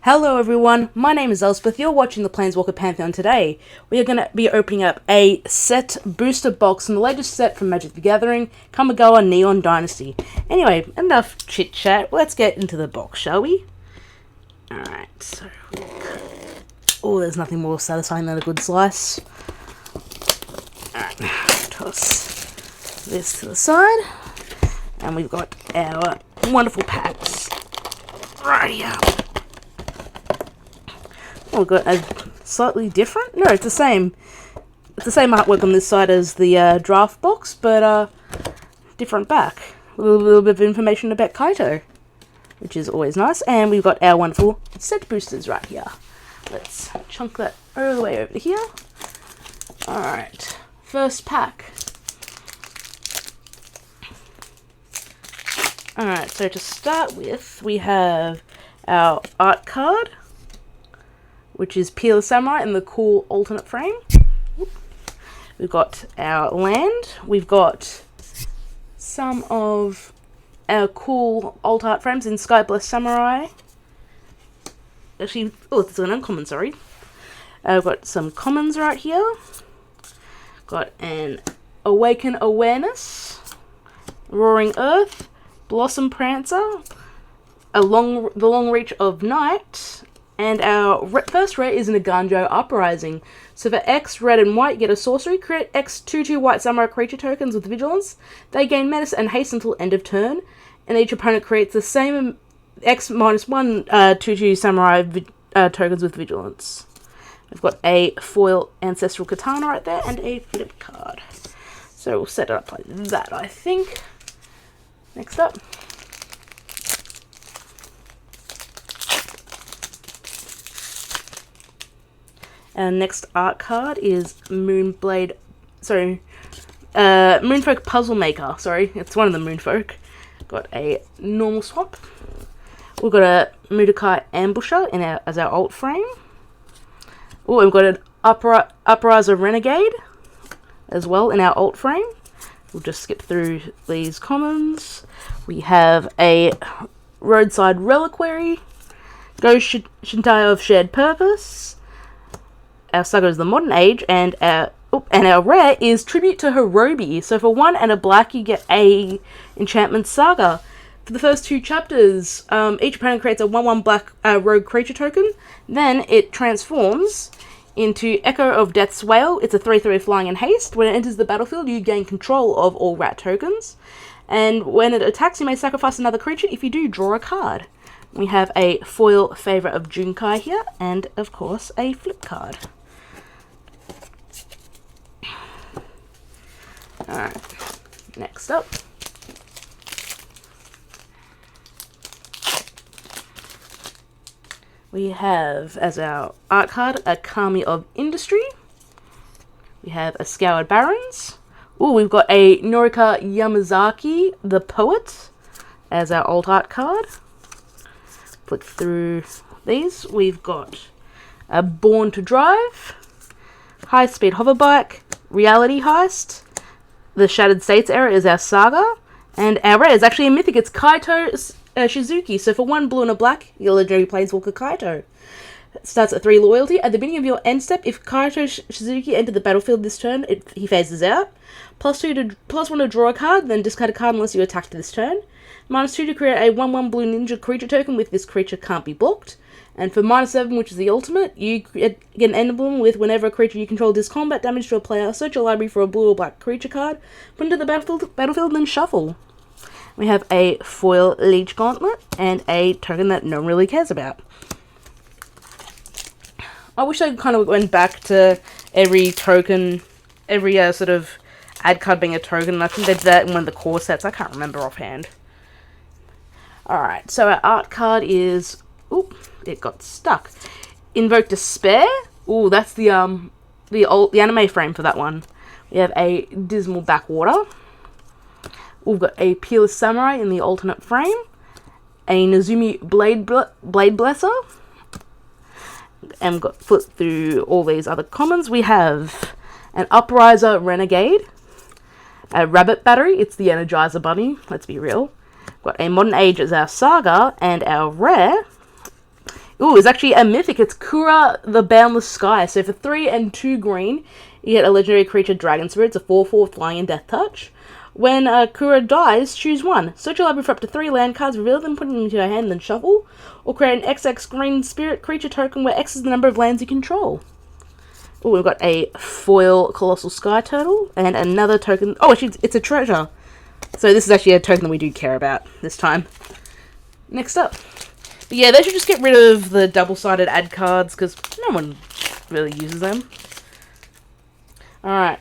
Hello everyone, my name is Elspeth. You're watching the Planeswalker Pantheon today. We are going to be opening up a set booster box from the latest set from Magic the Gathering, Kamigawa Neon Dynasty. Anyway, enough chit chat, let's get into the box, shall we? Alright, so... Oh, there's nothing more satisfying than a good slice. Alright, toss this to the side. And we've got our wonderful packs right here. Oh, we've got a slightly different? No, it's the same. It's the same artwork on this side as the draft box, but different back. A little bit of information about Kaito, which is always nice. And we've got our wonderful set boosters right here. Let's chunk that all the way over to here. Alright, first pack. Alright, so to start with, we have our art card, which is Peel Samurai in the cool alternate frame. We've got our land. We've got some of our cool alt art frames in Sky Blessed Samurai. Actually, oh, this is an uncommon, sorry. I've got some commons right here. Got an Awaken Awareness, Roaring Earth, Blossom Prancer, the Long Reach of Night, and our first rare is an Naganjo Uprising. So for X, red and white, get a sorcery. Create X 2/2 white samurai creature tokens with vigilance. They gain menace and haste until end of turn. And each opponent creates the same X -1 2/2 samurai tokens with vigilance. We've got a foil Ancestral Katana right there and a flip card. So we'll set it up like that, I think. Next up. Our next art card is Moonfolk Puzzle Maker. Sorry, it's one of the Moonfolk. Got a normal swap. We've got a Mudokkai Ambusher as our alt frame. Oh, we've got an Uprising Renegade as well in our alt frame. We'll just skip through these commons. We have a Roadside Reliquary, Ghost Shintai of Shared Purpose. Our saga is the Modern Age, and our rare is Tribute to Hirobi. So for 1 and a black, you get a Enchantment Saga. For the first 2 chapters, each opponent creates a 1/1 black rogue creature token. Then it transforms into Echo of Death's Wail. It's a 3/3 flying and haste. When it enters the battlefield, you gain control of all rat tokens. And when it attacks, you may sacrifice another creature. If you do, draw a card. We have a foil Favor of Junkai here, and of course, a flip card. Alright, next up. We have, as our art card, a Kami of Industry. We have a Scoured Barrens. Ooh, we've got a Norika Yamazaki, the Poet, as our alt art card. Flick through these. We've got a Born to Drive, High Speed Hoverbike, Reality Heist. The Shattered States era is our saga, and our rare is actually a mythic. It's Kaito Shizuki. So for 1 blue and a black, your legendary Planeswalker Kaito. It starts at 3 loyalty. At the beginning of your end step, if Kaito Shizuki entered the battlefield this turn, he phases out. +1 to draw a card, then discard a card unless you attack this turn. -2 to create a 1/1 blue ninja creature token with this creature can't be blocked. And for -7, which is the ultimate, you get an emblem with whenever a creature you control deals combat damage to a player, search your library for a blue or black creature card, put it into the battlefield, then shuffle. We have a foil Leech Gauntlet and a token that no one really cares about. I wish they kind of went back to every token, every sort of ad card being a token. I think they did that in one of the core sets. I can't remember offhand. Alright, so our art card is... Oop, it got stuck. Invoke Despair. Ooh, that's the anime frame for that one. We have a Dismal Backwater. We've got a Peerless Samurai in the alternate frame. A Nezumi Blade Blesser. And we've got flip through all these other commons. We have an Upriser Renegade. A Rabbit Battery. It's the Energizer Bunny. Let's be real. We've got a Modern Age as our saga, and our rare Ooh, it's actually a mythic. It's Kura the Boundless Sky. So for 3 and 2 green, you get a legendary creature, Dragon Spirit. It's a 4/4 flying and death touch. When Kura dies, choose one. Search your library for up to 3 land cards, reveal them, put them into your hand, and then shuffle. Or create an XX green spirit creature token where X is the number of lands you control. Oh, we've got a foil Colossal Sky Turtle and another token. Oh, actually, it's a treasure. So this is actually a token that we do care about this time. Next up. But yeah, they should just get rid of the double-sided ad cards because no one really uses them. Alright.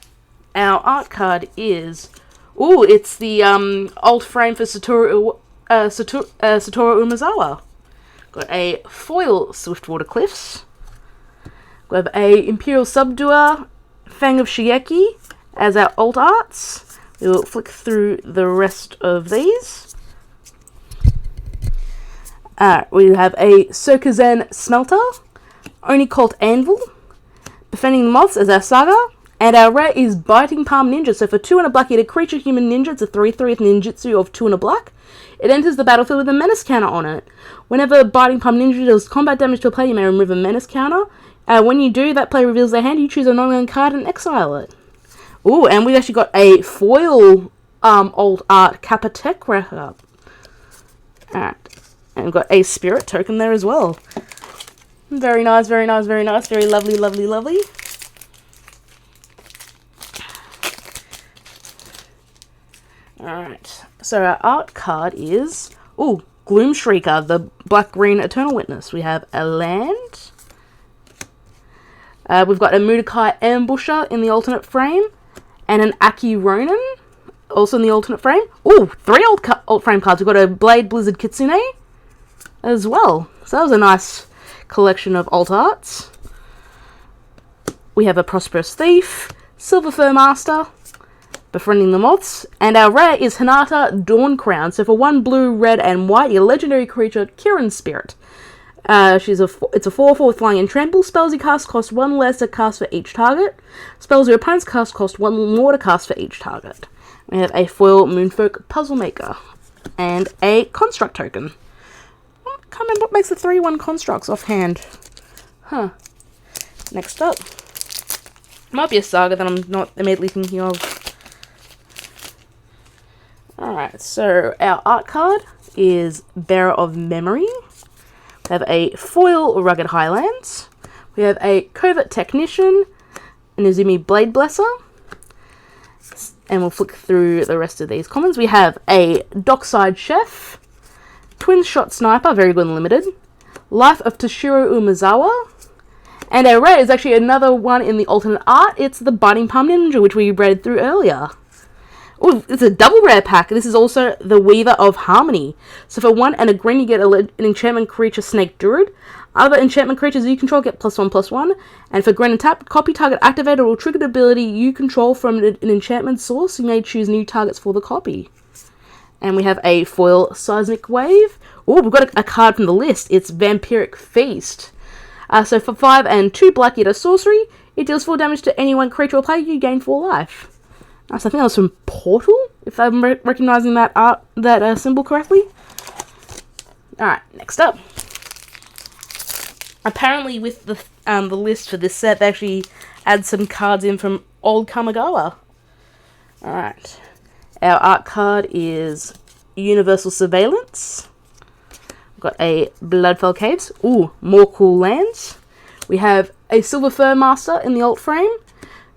Our art card is... Ooh, it's the alt frame for Satoru Umezawa. Got a foil Swiftwater Cliffs. We have a Imperial Subduer, Fang of Shigeki as our alt arts. We will flick through the rest of these. We have a Sokuzen Smelter, Oni Cult Anvil, Befriending the Moths as our saga, and our rare is Biting Palm Ninja. So for 2 and a black, you get a creature human ninja. It's a 3/3 with ninjutsu of 2 and a black. It enters the battlefield with a menace counter on it. Whenever Biting Palm Ninja deals combat damage to a player, you may remove a menace counter. When you do, that player reveals their hand. You choose a non-land card and exile it. Ooh, and we've actually got a foil old art Kappa Tech wrap-up. Alright. And we've got a spirit token there as well. Very nice, very nice, very nice. Very lovely, lovely, lovely. Alright. So our art card is... Ooh, Gloom Shrieker, the black-green Eternal Witness. We have a land. We've got a Mudokkai Ambusher in the alternate frame. And an Aki Ronin, also in the alternate frame. Ooh, 3 alt frame cards. We've got a Blade Blizzard Kitsune as well. So that was a nice collection of alt arts. We have a Prosperous Thief, Silver Fur Master, Befriending the Moths, and our rare is Hinata Dawn Crown. So for 1 blue, red, and white, your legendary creature, Kirin Spirit. It's a 4/4 with flying and trample. Spells you cast cost 1 less to cast for each target. Spells your opponents cast cost 1 more to cast for each target. We have a foil Moonfolk Puzzle Maker and a construct token. I can't remember what makes the 3/1 constructs offhand. Huh. Next up. Might be a saga that I'm not immediately thinking of. Alright, so our art card is Bearer of Memory. We have a foil Rugged Highlands. We have a Covert Technician, an Izumi Blade Blesser. And we'll flick through the rest of these commons. We have a Dockside Chef, Twin Shot Sniper, very good and limited, Life of Toshiro Umezawa, and our rare is actually another one in the alternate art. It's the Biting Palm Ninja, which we read through earlier. Oh, it's a double rare pack. This is also the Weaver of Harmony. So for 1 and a green, you get an enchantment creature, Snake Druid. Other enchantment creatures you control get +1/+1. And for green and tap, copy target activated or triggered ability you control from an enchantment source. You may choose new targets for the copy. And we have a foil Seismic Wave. Oh, we've got a card from the list. It's Vampiric Feast. So for 5 and 2 black, you get a sorcery. It deals 4 damage to any one creature or player. You gain 4 life. So I think that was from Portal, if I'm recognizing that symbol correctly. Alright, next up. Apparently with the list for this set, they actually add some cards in from old Kamigawa. Alright. Our art card is Universal Surveillance. We've got a Bloodfell Caves. Ooh, more cool lands. We have a Silver Fur Master in the alt frame.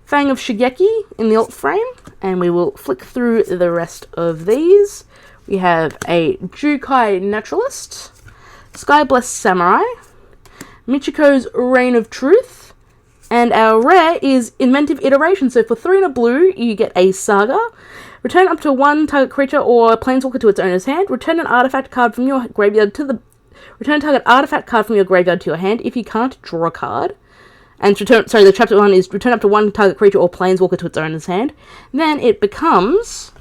Fang of Shigeki in the alt frame, and we will flick through the rest of these. We have a Jukai Naturalist, Skyblessed Samurai, Michiko's Reign of Truth, and our rare is Inventive Iteration. So for 3 and a blue, you get a Saga. Return up to 1 target creature or planeswalker to its owner's hand. Return an artifact card from your graveyard to the... Return target artifact card from your graveyard to your hand. If you can't, draw a card. And the chapter 1 is return up to 1 target creature or planeswalker to its owner's hand. Then it becomes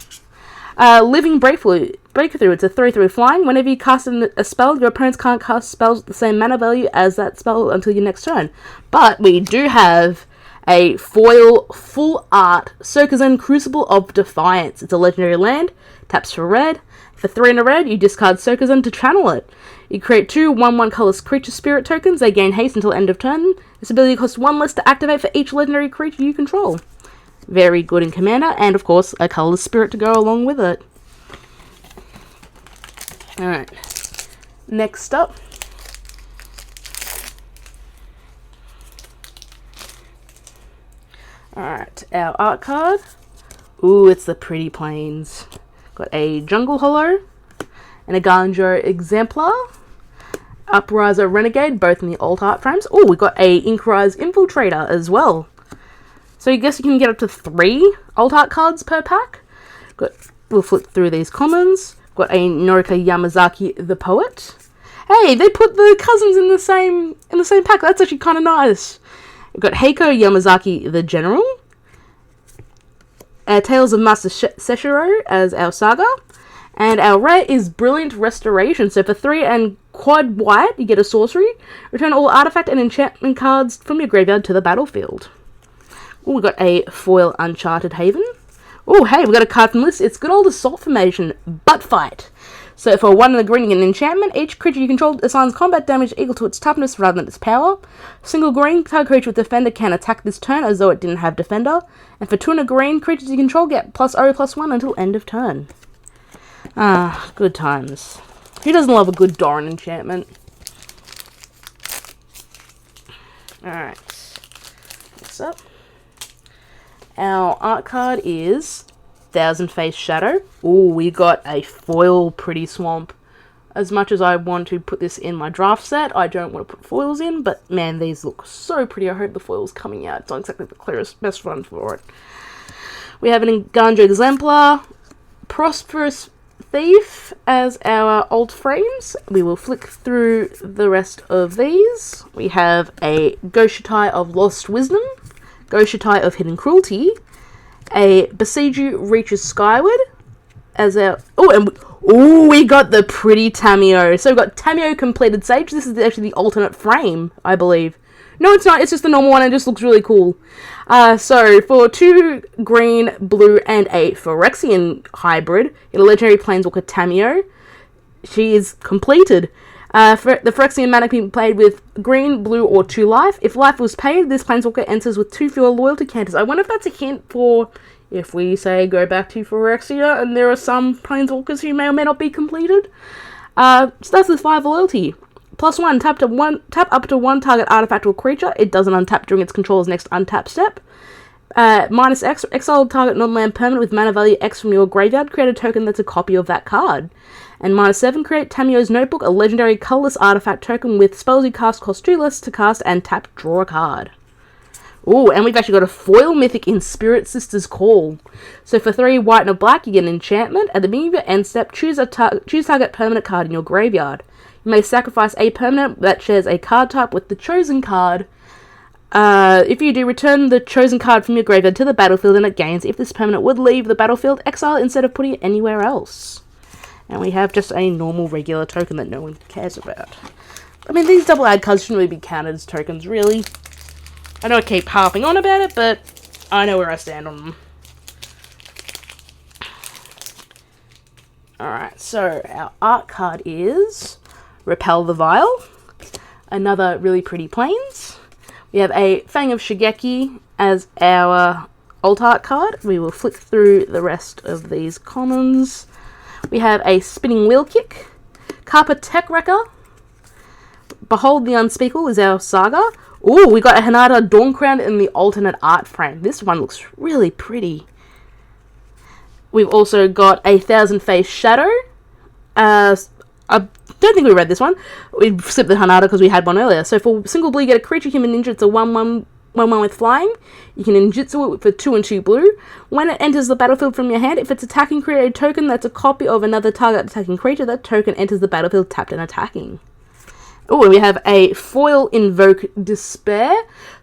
Living Breakthrough. It's a 3/3 flying. Whenever you cast a spell, your opponents can't cast spells with the same mana value as that spell until your next turn. But we do have a foil full art Sokozen Crucible of Defiance. It's a legendary land, taps for red. For 3 and a red, you discard Sokozen to channel it. You create 2 1/1 colorless creature spirit tokens. They gain haste until end of turn. This ability costs 1 less to activate for each legendary creature you control. Very good in Commander, and of course, a colorless spirit to go along with it. Alright, next up. Alright, our art card. Ooh, it's the Pretty Plains. Got a Jungle Hollow and a Ganjo Exemplar. Upriser Renegade, both in the alt art frames. Oh, we got a Inkrise Infiltrator as well. So I guess you can get up to 3 alt art cards per pack. We'll flip through these commons. Got a Norika Yamazaki the Poet. Hey, they put the cousins in the same pack. That's actually kind of nice. We've got Heiko Yamazaki the General. Tales of Master Seshiro as our Saga. And our rare is Brilliant Restoration. So for 3 and quad white, you get a sorcery. Return all artifact and enchantment cards from your graveyard to the battlefield. Oh, we got a foil Uncharted Haven. Oh, hey, we got a card from this. It's good old Assault Formation, Butt Fight. So for 1 and a green, you get an enchantment. Each creature you control assigns combat damage equal to its toughness rather than its power. Single green, target creature with Defender can attack this turn as though it didn't have Defender. And for 2 and a green, creatures you control get +0/+1 until end of turn. Ah, good times. Who doesn't love a good Doran enchantment? Alright. Next up. Our art card is Thousand Face Shadow. Ooh, we got a foil Pretty Swamp. As much as I want to put this in my draft set, I don't want to put foils in, but man, these look so pretty. I hope the foil's coming out. It's not exactly the clearest, best one for it. We have an Ganjo Exemplar, Prosperous Thief as our alt frames. We will flick through the rest of these. We have a Goshitai of Lost Wisdom, Goshitai of Hidden Cruelty, a Besiju Reaches Skyward as our... we got the pretty Tamio. So we've got Tamio Completed Sage. This is actually the alternate frame, I believe. No, it's not. It's just the normal one and it just looks really cool. So for 2 green, blue, and a Phyrexian hybrid, you get a legendary Planeswalker Tamio. She is completed. For the Phyrexian mana can be played with green, blue, or 2 life. If life was paid, this Planeswalker enters with 2 fewer loyalty counters. I wonder if that's a hint for if we, say, go back to Phyrexia and there are some Planeswalkers who may or may not be completed. So that's with 5 loyalty. +1, tap up to 1 target artifact or creature. It doesn't untap during its controller's next untap step. -X, exile target non-land permanent with mana value X from your graveyard. Create a token that's a copy of that card. And -7, create Tamio's Notebook, a legendary colorless artifact token with spells you cast cost 2 less to cast and tap, draw a card. Ooh, and we've actually got a foil mythic in Spirit Sister's Call. So for 3 white and a black, you get an enchantment. At the beginning of your end step, choose target permanent card in your graveyard. You may sacrifice a permanent that shares a card type with the chosen card. If you do, return the chosen card from your graveyard to the battlefield and it gains. If this permanent would leave the battlefield, exile it instead of putting it anywhere else. And we have just a normal regular token that no one cares about. I mean, these double ad cards shouldn't really be counted as tokens, really. I know I keep harping on about it, but I know where I stand on them. Alright, so our art card is Repel the Vile. Another really pretty Plains. We have a Fang of Shigeki as our alt art card. We will flick through the rest of these commons. We have a Spinning Wheel Kick. Karpa Tech Wrecker. Behold the Unspeakable is our Saga. Ooh, we got a Hanada Dawn-Crowned in the alternate art frame. This one looks really pretty. We've also got a Thousand Face Shadow. I don't think we read this one. We slipped the Hanada because we had one earlier. So for single blue, you get a creature human ninja. It's a 1/1 with flying. You can ninjutsu it for 2 and 2 blue. When it enters the battlefield from your hand, if it's attacking, create a token that's a copy of another target attacking creature. That token enters the battlefield tapped and attacking. Oh, and we have a foil Invoke Despair.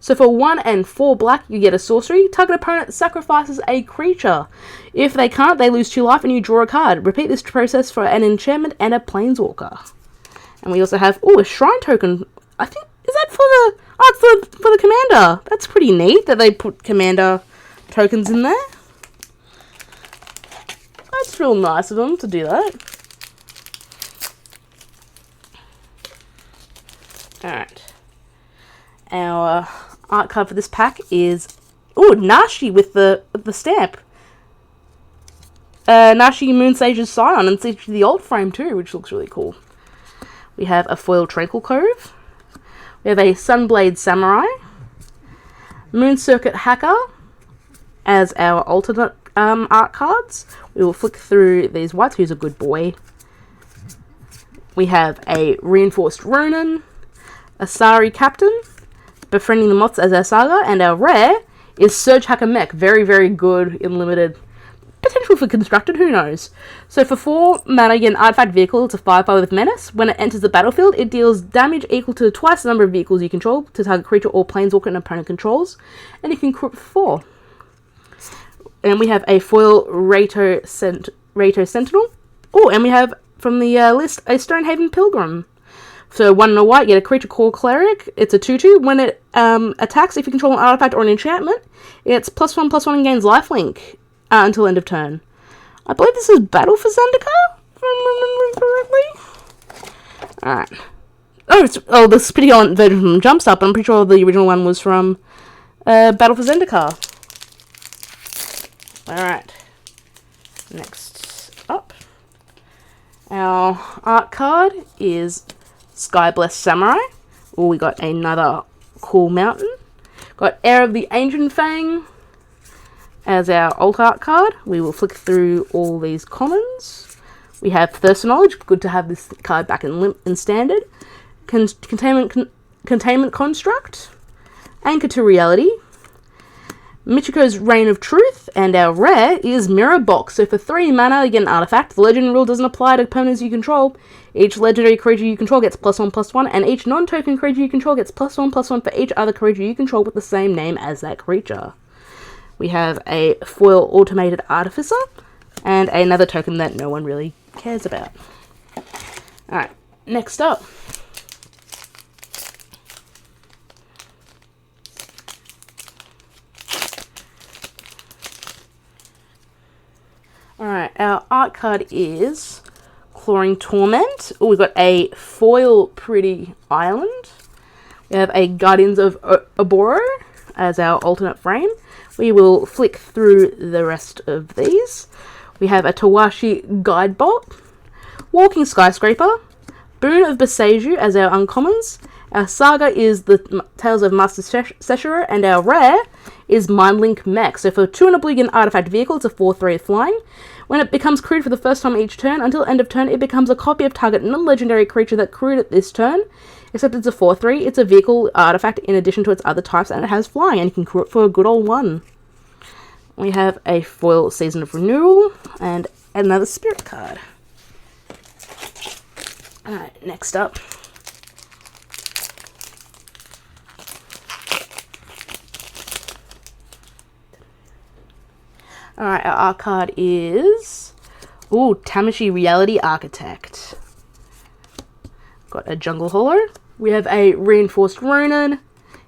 So for 1 and 4 black, you get a sorcery. Target opponent sacrifices a creature. If they can't, they lose 2 life and you draw a card. Repeat this process for an enchantment and a planeswalker. And we also have, a shrine token. I think, is that for the commander. That's pretty neat that they put commander tokens in there. That's real nice of them to do that. Alright. Our art card for this pack is Nashi with the stamp. Nashi Moonsage's Scion, and it's actually the old frame too, which looks really cool. We have a foil Tranquil Cove. We have a Sunblade Samurai. Moon Circuit Hacker as our alternate art cards. We will flick through these whites. Who's a good boy? We have a Reinforced Ronin, Asari Captain, Befriending the Moths as our Saga, and our rare is Surge Hacker Mech. Very, very good in limited. Potential for constructed, who knows? So for 4 mana, you get an artifact vehicle. It's a 5/5 with menace. When it enters the battlefield, it deals damage equal to twice the number of vehicles you control to target creature or planeswalker an opponent controls, and you can equip 4. And we have a foil Rato Sentinel. Oh, and we have from the list a Stonehaven Pilgrim. So 1 and a white, you get a creature called Cleric. It's a 2/2. When it attacks, if you control an artifact or an enchantment, it's +1/+1 and gains lifelink until end of turn. I believe this is Battle for Zendikar, if I'm remembering correctly. Alright. Oh, this is pretty on version from Jumpstart, but I'm pretty sure the original one was from Battle for Zendikar. Alright. Next up. Our art card is Skyblessed Samurai. Oh, we got another cool mountain. Got Heir of the Ancient Fang as our alt art card. We will flick through all these commons. We have Thirst for Knowledge. Good to have this card back in standard. Containment Construct. Anchor to Reality. Michiko's Reign of Truth, and our rare is Mirror Box. So for 3 mana, you get an artifact. The legend rule doesn't apply to opponents you control. Each legendary creature you control gets +1/+1, and each non-token creature you control gets +1/+1 for each other creature you control with the same name as that creature. We have a foil Automated Artificer, and another token that no one really cares about. Alright, next up. Alright, our art card is Clawing Torment. Oh, we've got a foil Pretty Island. We have a Guardians of Oboro as our alternate frame. We will flick through the rest of these. We have a Tawashi Guidebot, Walking Skyscraper, Boon of Beseiju as our uncommons. Our saga is the Tales of Master Seshiro, and our rare is Mindlink Mech. So for 2 and a blue, you get an artifact vehicle. It's a 4/3 flying. When it becomes crewed for the first time each turn, until end of turn, it becomes a copy of target non-legendary creature that crewed at this turn, except it's a 4/3. It's a vehicle artifact in addition to its other types, and it has flying, and you can crew it for a good old 1. We have a foil Season of Renewal, and another spirit card. Alright, next up. Alright, our art card is Tamashii Reality Architect. Got a Jungle Hollow. We have a Reinforced Ronin,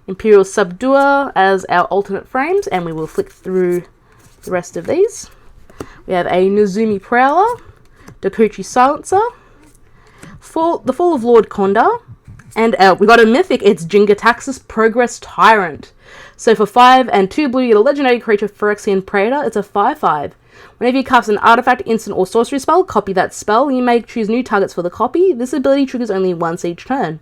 Imperial Subduer as our alternate frames, and we will flick through the rest of these. We have a Nozumi Prowler, Dokuchi Silencer, the Fall of Lord Konda, and we got a mythic. It's Jingataxis Progress Tyrant. So for 5 and 2 blue, you get a legendary creature, Phyrexian Praetor. It's a 5/5. Whenever you cast an artifact, instant, or sorcery spell, copy that spell. You may choose new targets for the copy. This ability triggers only once each turn.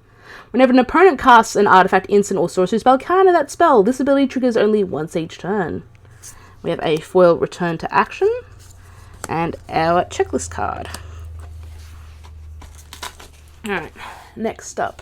Whenever an opponent casts an artifact, instant, or sorcery spell, counter that spell. This ability triggers only once each turn. We have a foil Return to Action, and our checklist card. Alright, next up.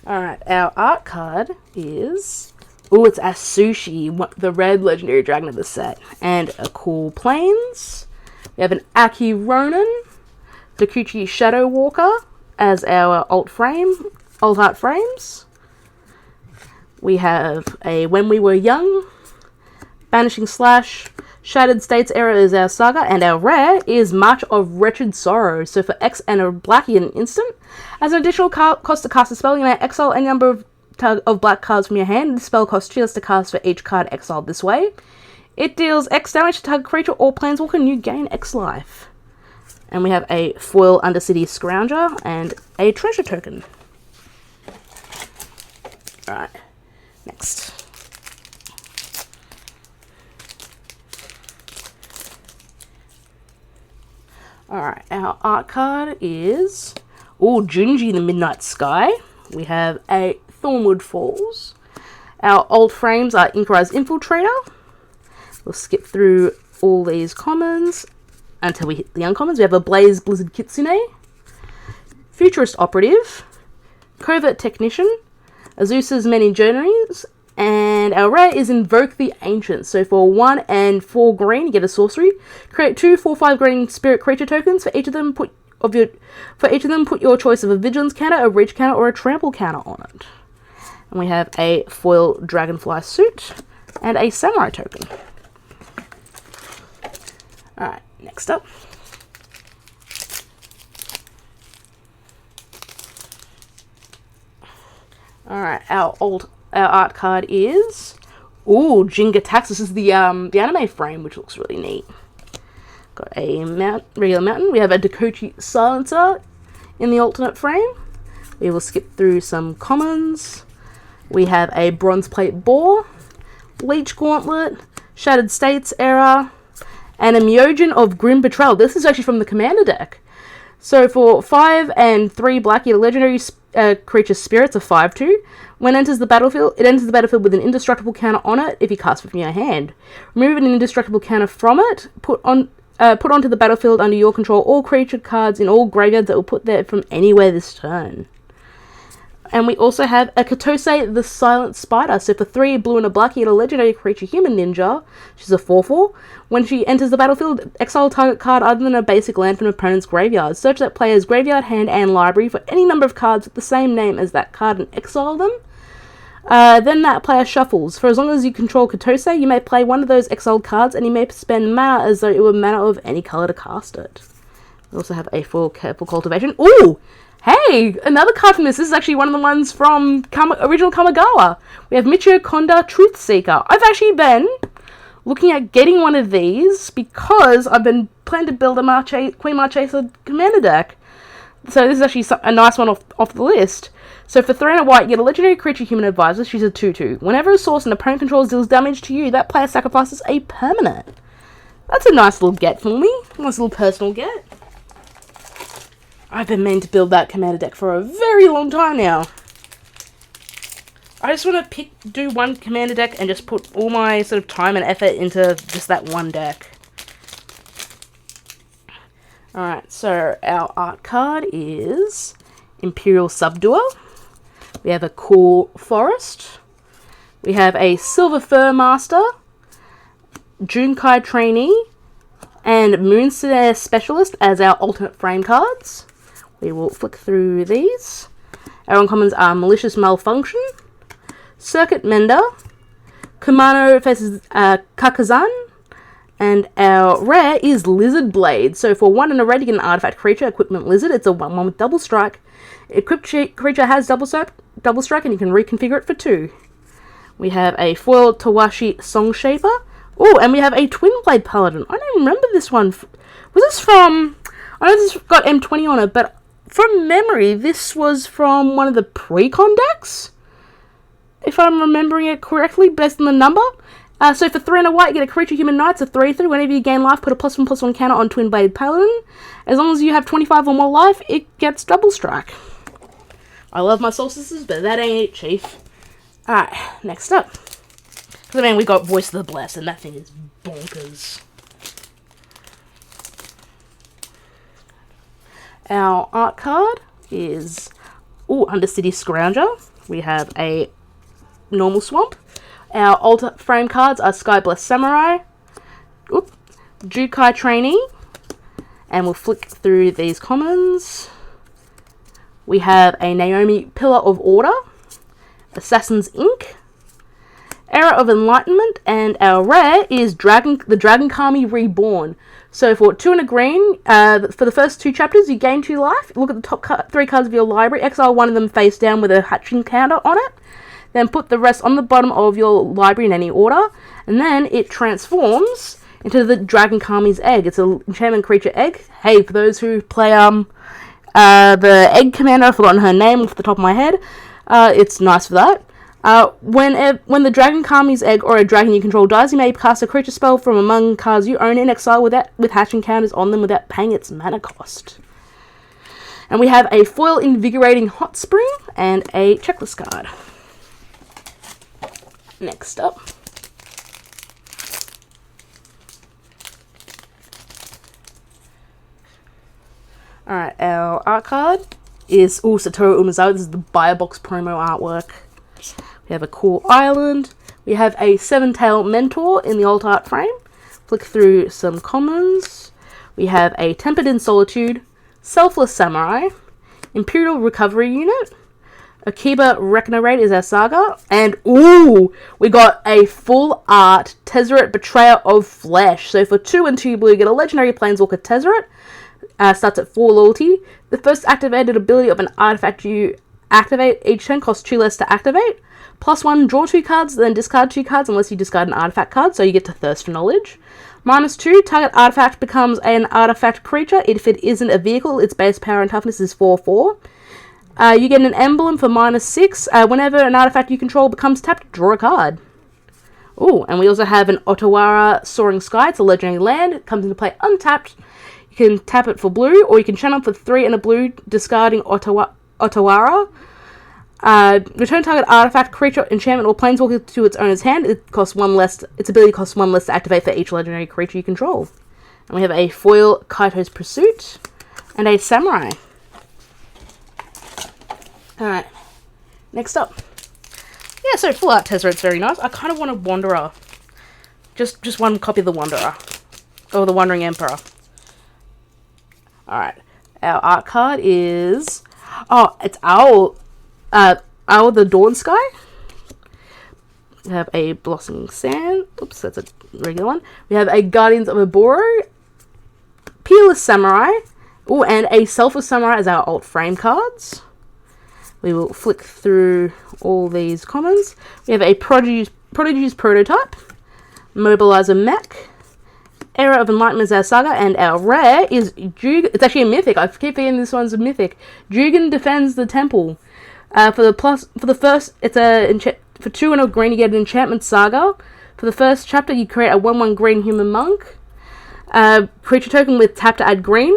Alright, our art card is... it's Asushi, the red legendary dragon of the set. And a cool Plains. We have an Aki Ronin, Dokuchi Shadow Walker as our alt art frames. We have a When We Were Young, Banishing Slash. Shattered States Era is our Saga, and our rare is March of Wretched Sorrow. So for X and a blackie in an instant, as an additional cost to cast a spell, you may exile any number of black cards from your hand. This spell costs 2 less to cast for each card exiled this way. It deals X damage to target creature or planeswalker, and you gain X life. And we have a foil Undercity Scrounger and a treasure token. Alright, next. Alright, our art card is Junji the Midnight Sky. We have a Thornwood Falls. Our old frames are Inkaraz Infiltrator. We'll skip through all these commons until we hit the uncommons. We have a Blaze Blizzard Kitsune, Futurist Operative, Covert Technician, Azusa's Many Journeys, and our rare is Invoke the Ancient. So for 1 and 4 green, you get a sorcery. Create 2 4/5 green spirit creature tokens. For each of them, put your choice of a Vigilance counter, a Reach counter, or a Trample counter on it. And we have a foil Dragonfly suit and a Samurai token. Alright, next up. Alright, our art card is Jinga Tax. This is the anime frame, which looks really neat. Got a regular mountain. We have a Dakochi Silencer in the alternate frame. We will skip through some commons. We have a Bronze Plate Boar, Leech Gauntlet, Shattered States Era, and a Myojin of Grim Betrayal. This is actually from the Commander deck. So for 5 and 3 black, you get a legendary creature Spirits of 5/2. When it enters the battlefield with an indestructible counter on it if you cast it from your hand. Remove an indestructible counter from it. Put onto the battlefield under your control all creature cards in all graveyards that will put there from anywhere this turn. And we also have a Katose the Silent Spider. So for 3 blue and a black, you get a legendary creature Human Ninja. She's a 4/4. When she enters the battlefield, exile target card other than a basic land from an opponent's graveyard. Search that player's graveyard, hand, and library for any number of cards with the same name as that card and exile them. Then that player shuffles. For as long as you control Katose, you may play one of those exiled cards, and you may spend mana as though it were mana of any colour to cast it. We also have a foil Careful Cultivation. Ooh! Hey! Another card from this. This is actually one of the ones from original Kamigawa. We have Michio Konda Truth Seeker. I've actually been looking at getting one of these because I've been planning to build a Queen Marchesa commander deck. So this is actually a nice one off the list. So for 3 and a white, you get a legendary creature Human Advisor. She's a 2/2. Whenever a source an opponent controls deals damage to you, that player sacrifices a permanent. That's a nice little get for me. Nice little personal get. I've been meaning to build that commander deck for a very long time now. I just want to do one commander deck and just put all my sort of time and effort into just that one deck. Alright, so our art card is Imperial Subduer. We have a Cool Forest. We have a Silver Fur Master, Junkai Trainee, and Moonsnare Specialist as our alternate frame cards. We will flick through these. Our uncommons are Malicious Malfunction, Circuit Mender, Kumano faces Kakazan, and our rare is Lizard Blade. So for 1 and a red, you get an artifact creature, Equipment Lizard. It's a 1/1 with double strike. Equipped creature has double strike, and you can reconfigure it for 2. We have a foil Tawashi Song Shaper. Oh, and we have a Twin Blade Paladin. I don't remember this one. Was this from... I know this got M20 on it, but from memory, this was from one of the pre-con decks? If I'm remembering it correctly, based on the number. So for 3 and a white, you get a creature Human Knights, a 3/3. Whenever you gain life, put a +1/+1 counter on Twin Blade Paladin. As long as you have 25 or more life, it gets double strike. I love my solstices, but that ain't it, Chief. Alright, next up. Because, I mean, we got Voice of the Blessed, and that thing is bonkers. Our art card is Undercity Scrounger. We have a normal swamp. Our alternate frame cards are Skyblessed Samurai, Jukai Trainee, and we'll flick through these commons. We have a Naomi Pillar of Order, Assassin's Ink, Era of Enlightenment, and our rare is the Dragon Kami Reborn. So for 2 and a green, for the first 2 chapters, you gain 2 life. Look at the top 3 cards of your library. Exile one of them face down with a hatching counter on it. Then put the rest on the bottom of your library in any order. And then it transforms into the Dragon Kami's egg. It's an enchantment creature egg. Hey, for those who play the egg commander, I've forgotten her name off the top of my head. It's nice for that. When the Dragon Kami's egg or a dragon you control dies, you may cast a creature spell from among cards you own in exile with hatching counters on them without paying its mana cost. And we have a foil Invigorating Hot Spring and a checklist card. Next up. Alright, our art card is Satoru Umezawa. This is the Buy a Box promo artwork. We have a cool island. We have a 7-tail mentor in the alt art frame. Flick through some commons. We have a Tempered in Solitude, Selfless Samurai, Imperial Recovery Unit, Akiba Reckonerate is our saga, and we got a full art Tezzeret Betrayer of Flesh. So for 2 and 2 blue, you get a legendary Planeswalker Tezzeret. Starts at 4 loyalty. The first activated ability of an artifact you activate each turn costs 2 less to activate. +1, draw 2 cards, then discard 2 cards unless you discard an artifact card, so you get to Thirst for Knowledge. -2, target artifact becomes an artifact creature. If it isn't a vehicle, its base power and toughness is 4/4. You get an emblem for -6. Whenever an artifact you control becomes tapped, draw a card. And we also have an Otawara Soaring Sky. It's a legendary land. It comes into play untapped. You can tap it for blue, or you can channel it for 3 and a blue, discarding Otawara. Return target artifact, creature, enchantment, or planeswalker to its owner's hand. It costs 1 less. Its ability costs 1 less to activate for each legendary creature you control. And we have a foil Kaito's Pursuit and a Samurai. Alright, next up. Yeah, so full art Tezzeret's very nice. I kind of want a Wanderer. Just one copy of the Wanderer. Or the Wandering Emperor. Alright, our art card is... it's Owl. Owl the Dawn Sky. We have a Blossoming Sand. Oops, that's a regular one. We have a Guardians of Oboro. Peerless Samurai. And a Selfless Samurai as our alt frame cards. We will flick through all these commons. We have a Prodigy's Prototype, Mobilizer Mech, Era of Enlightenment is our saga, and our rare is Jugan. It's actually a mythic. I keep forgetting this one's a mythic. Jugan Defends the Temple. For the first, it's for 2 and a green, you get an Enchantment Saga. For the first chapter, you create a 1/1 green human monk. Creature token with tap to add green.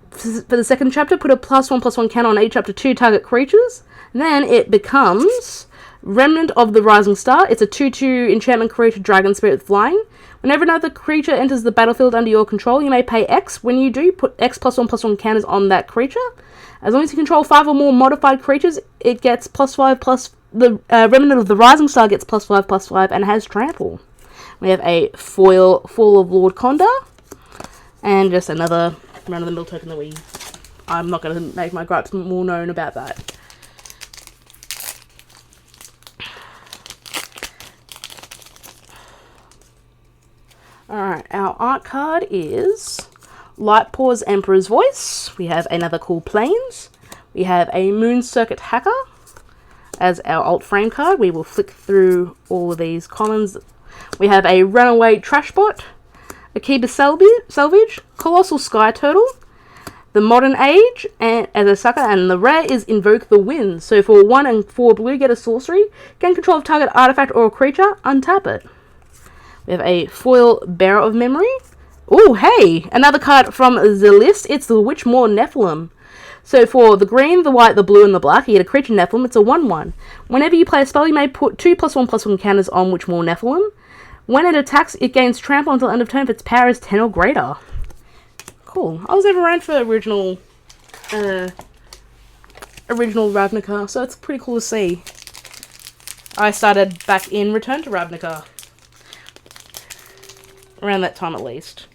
For the second chapter, put a +1/+1 counter on each up to 2 target creatures. And then it becomes Remnant of the Rising Star. It's a 2/2 enchantment creature, dragon spirit with flying. Whenever another creature enters the battlefield under your control, you may pay X. When you do, put X +1/+1 counters on that creature. As long as you control 5 or more modified creatures, it gets +5 plus the Remnant of the Rising Star gets +5/+5 and has trample. We have a foil Fall of Lord Condor. And just another run-of-the-mill token that I'm not going to make my gripes more known about that. Alright, our art card is Lightpaw's Emperor's Voice. We have another cool Plains. We have a Moon Circuit Hacker as our alt frame card. We will flick through all of these commons. We have a Runaway Trashbot, Akiba Salvage, Colossal Sky Turtle, the Modern Age and as a sucker, and the rare is Invoke the Wind. So for 1 and 4 blue, get a sorcery, gain control of target artifact or creature, untap it. We have a foil Bearer of Memory. Hey, another card from the list. It's the Witchmore Nephilim. So for the green, the white, the blue, and the black, you get a creature Nephilim. It's a 1/1. Whenever you play a spell, you may put 2 +1/+1 counters on Witchmore Nephilim. When it attacks, it gains trample until end of turn if its power is 10 or greater. Cool. I was never around for original Ravnica, so it's pretty cool to see. I started back in Return to Ravnica. Around that time at least.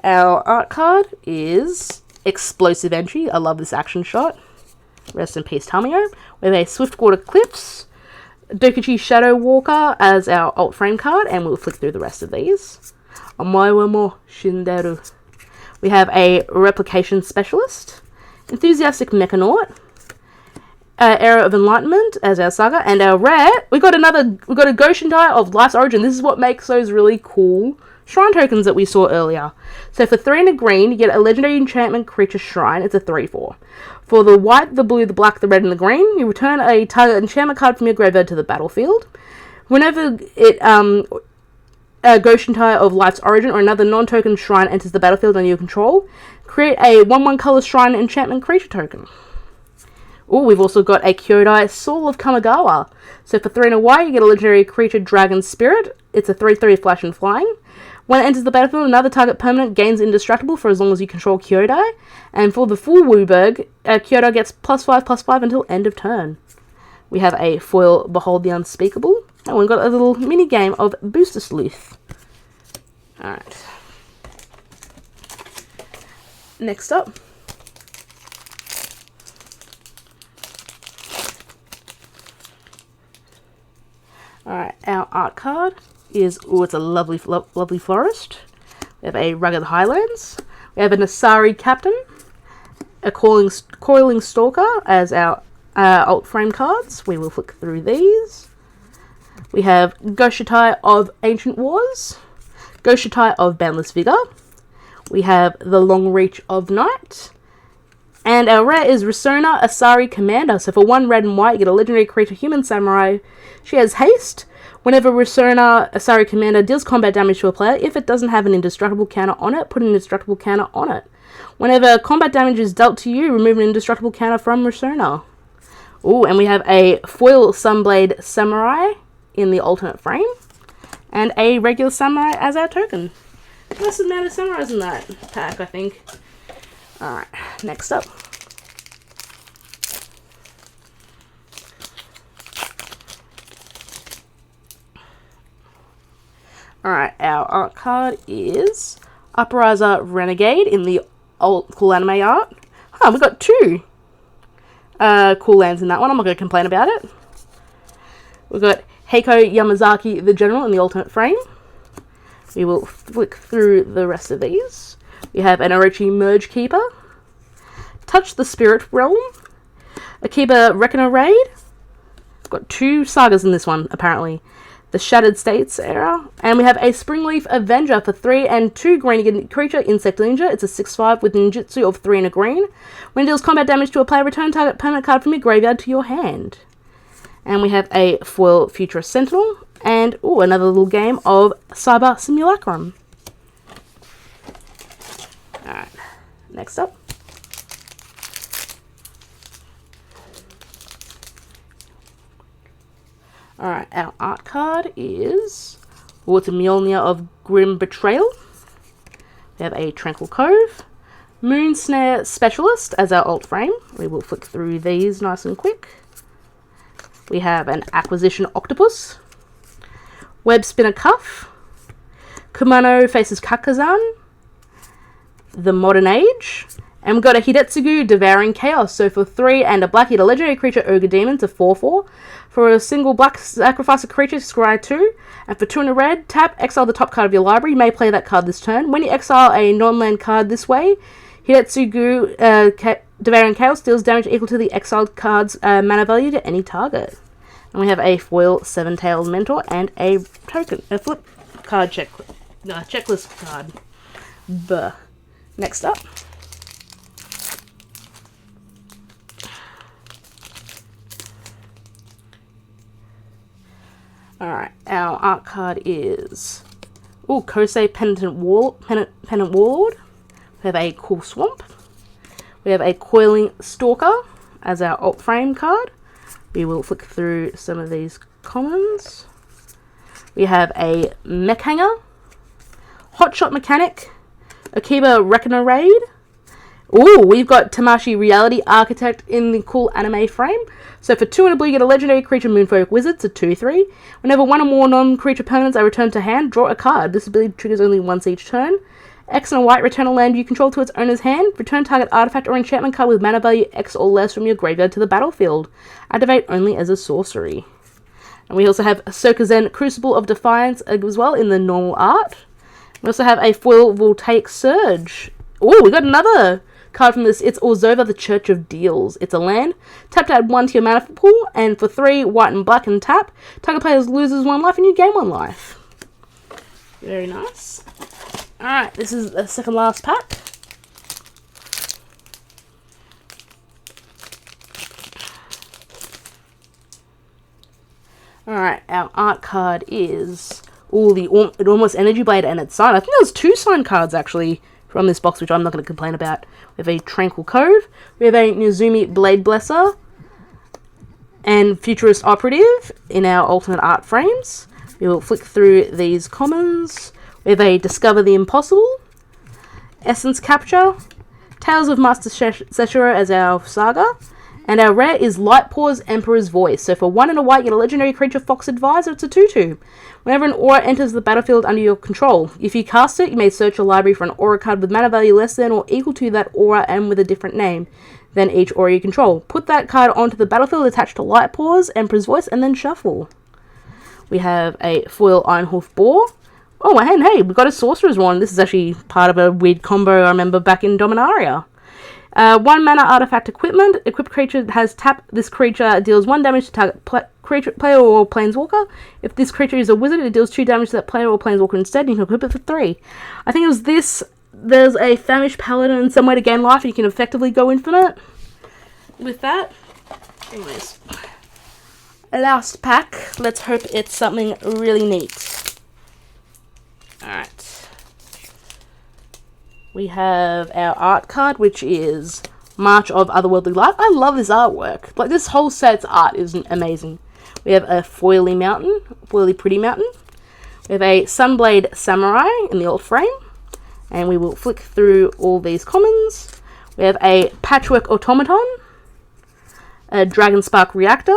Our art card is Explosive Entry. I love this action shot. Rest in peace, Tamio. We have a Swiftwater Cliffs, Dokuchi Shadow Walker as our alt frame card, and we'll flick through the rest of these. Omae wa mo shinderu. We have a Replication Specialist, Enthusiastic Mechanaut, Era of Enlightenment as our saga, and our rare, we got a Goshintai of Life's Origin. This is what makes those really cool shrine tokens that we saw earlier. So for 3 and a green, you get a legendary enchantment creature shrine. It's a 3/4. For the white, the blue, the black, the red, and the green, you return a target enchantment card from your graveyard to the battlefield. Whenever it a Goshintai of Life's Origin or another non-token shrine enters the battlefield under your control, create a 1/1 color shrine enchantment creature token. Oh, we've also got a Kyodai Soul of Kamigawa. So for 3 and a white, you get a legendary creature Dragon Spirit. It's a 3/3 flash and flying. When it enters the battlefield, another target permanent gains indestructible for as long as you control Kyodai. And for the full Wooburg, Kyodai gets +5/+5 until end of turn. We have a foil Behold the Unspeakable. And we've got a little mini game of Booster Sleuth. Alright. Next up. Alright, our art card is, it's a lovely forest. We have a Rugged Highlands. We have an Asari Captain, a Coiling Stalker as our alt frame cards. We will flick through these. We have Goshitai of Ancient Wars, Goshitai of Boundless Vigor. We have the Long Reach of Night. And our rare is Risona Asari Commander. So for 1 red and white, you get a legendary creature, Human Samurai. She has haste. Whenever Risona Asari Commander deals combat damage to a player, if it doesn't have an indestructible counter on it, put an indestructible counter on it. Whenever combat damage is dealt to you, remove an indestructible counter from Risona. Oh, and we have a foil Sunblade Samurai in the alternate frame, and a regular Samurai as our token. Nice amount of Samurais in that pack, I think. Alright, next up. Alright, our art card is Uprising Renegade in the old cool anime art. Oh, we've got 2 cool lands in that one. I'm not going to complain about it. We've got Heiko Yamazaki the General in the alternate frame. We will flick through the rest of these. We have an Orochi Merge Keeper, Touch the Spirit Realm, Akiba Reckoner Raid. Got 2 sagas in this one, apparently. The Shattered States era. And we have a Springleaf Avenger for 3 and 2 green creature, Insect Ninja. It's a 6/5 with ninjutsu of 3 and a green. When it deals combat damage to a player, return target permanent card from your graveyard to your hand. And we have a foil Futurist Sentinel. And, another little game of Cyber Simulacrum. Alright, next up. Alright, our art card is Water Mjolnir of Grim Betrayal. We have a Tranquil Cove, Moon Snare Specialist as our alt frame. We will flick through these nice and quick. We have an Acquisition Octopus, Web Spinner Cuff, Kumano Faces Kakazan, The Modern Age, and we've got a Hidetsugu Devouring Chaos. So for 3 and a black, you get a legendary creature, Ogre Demon, to 4/4. For a single black, sacrifice a creature, scry 2. And for 2 and a red, tap, exile the top card of your library. You may play that card this turn. When you exile a non-land card this way, Hidetsugu Devouring Chaos deals damage equal to the exiled card's mana value to any target. And we have a foil Seven-Tailed Mentor and a token, a flip card checklist card. Next up. Alright, our art card is Kosei Penitent Warlord. We have a Cool Swamp. We have a Coiling Stalker as our alt frame card. We will flick through some of these commons. We have a Mech Hanger, Hotshot Mechanic, Akiba Reckoner Raid. We've got Tamashi Reality Architect in the cool anime frame. So for 2 and a blue, you get a legendary creature, Moonfolk Wizard, a 2/3. Whenever 1 or more non-creature permanents are returned to hand, draw a card. This ability triggers only once each turn. X and a white, return a land you control to its owner's hand. Return target artifact or enchantment card with mana value X or less from your graveyard to the battlefield. Activate only as a sorcery. And we also have Sokazen Crucible of Defiance as well in the normal art. We also have a foil Voltaic Surge. Oh, we got another card from this. It's Orzova, the Church of Deals. It's a land. Tap to add 1 to your mana pool, and for 3, white and black and tap. Target player loses 1 life and you gain 1 life. Very nice. Alright, this is the second last pack. Alright, our art card is the almost Energy Blade and its sign. I think there's 2 signed cards actually from this box, which I'm not going to complain about. We have a Tranquil Cove, we have a Nizumi Blade Blesser, and Futurist Operative in our alternate art frames. We will flick through these commons. We have a Discover the Impossible, Essence Capture, Tales of Master Seshiro as our saga, and our rare is Light Paws Emperor's Voice. So for 1 and a white, you get a legendary creature Fox Advisor. It's a 2/2. Whenever an aura enters the battlefield under your control, if you cast it, you may search your library for an aura card with mana value less than or equal to that aura and with a different name than each aura you control. Put that card onto the battlefield attached to Light Paws, Emperor's Voice, and then shuffle. We have a foil Ironhoof Boar. Oh, and hey, we got a Sorcerer's Wand. This is actually part of a weird combo I remember back in Dominaria. 1 mana artifact equipment. Equipped creature has tap. This creature deals 1 damage to target player or planeswalker. If this creature is a wizard, it deals 2 damage to that player or planeswalker instead. You can equip it for 3. I think it was this. There's a Famished Paladin and some way to gain life, and you can effectively go infinite with that. Anyways, last pack. Let's hope it's something really neat. Alright. We have our art card, which is March of Otherworldly Life. I love this artwork. Like, this whole set's art is amazing. We have a foily mountain, foily pretty mountain. We have a Sunblade Samurai in the old frame. And we will flick through all these commons. We have a Patchwork Automaton, a Dragonspark Reactor,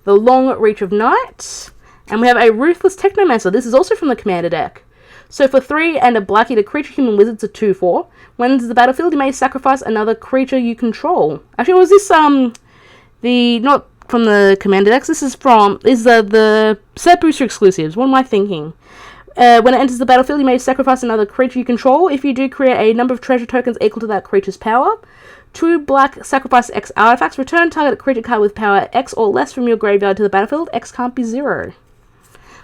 the Long Reach of Night, and we have a Ruthless Technomancer. This is also from the Commander deck. So for 3 and a black, a creature human wizard's a 2/4. When it enters the battlefield, you may sacrifice another creature you control. Actually, was this not from the Commander decks? This is the set booster exclusives. What am I thinking? When it enters the battlefield, you may sacrifice another creature you control. If you do, create a number of treasure tokens equal to that creature's power. 2 black, sacrifice X artifacts. Return target creature card with power X or less from your graveyard to the battlefield. X can't be 0.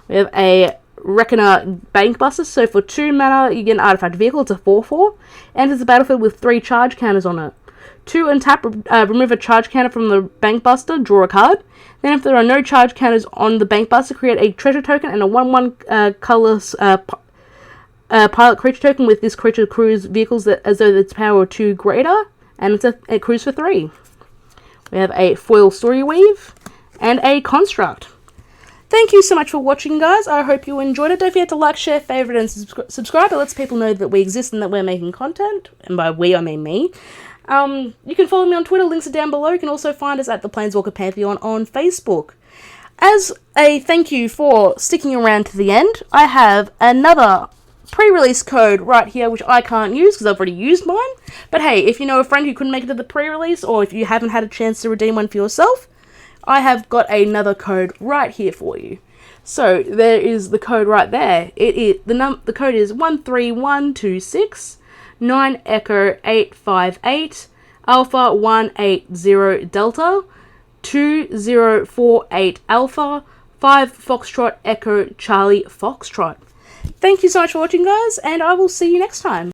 We have a Reckoner Bankbuster. So for 2 mana, you get an artifact vehicle. It's a 4/4. Enters the battlefield with 3 charge counters on it. 2 untap, remove a charge counter from the Bankbuster, draw a card. Then if there are no charge counters on the Bankbuster, create a treasure token and a 1/1 colorless pilot creature token with this creature cruise vehicles as though its power 2 greater, and it's a cruise for 3. We have a foil Story Weave and a Construct. Thank you so much for watching, guys. I hope you enjoyed it. Don't forget to like, share, favorite, and subscribe. It lets people know that we exist and that we're making content. And by we, I mean me. You can follow me on Twitter. Links are down below. You can also find us at the Planeswalker Pantheon on Facebook. As a thank you for sticking around to the end, I have another pre-release code right here, which I can't use because I've already used mine. But hey, if you know a friend who couldn't make it to the pre-release, or if you haven't had a chance to redeem one for yourself, I have got another code right here for you. So there is the code right there. The code is 13126 9 Echo 858 Alpha 180 Delta 2048 Alpha 5 Foxtrot Echo Charlie Foxtrot. Thank you so much for watching, guys, and I will see you next time.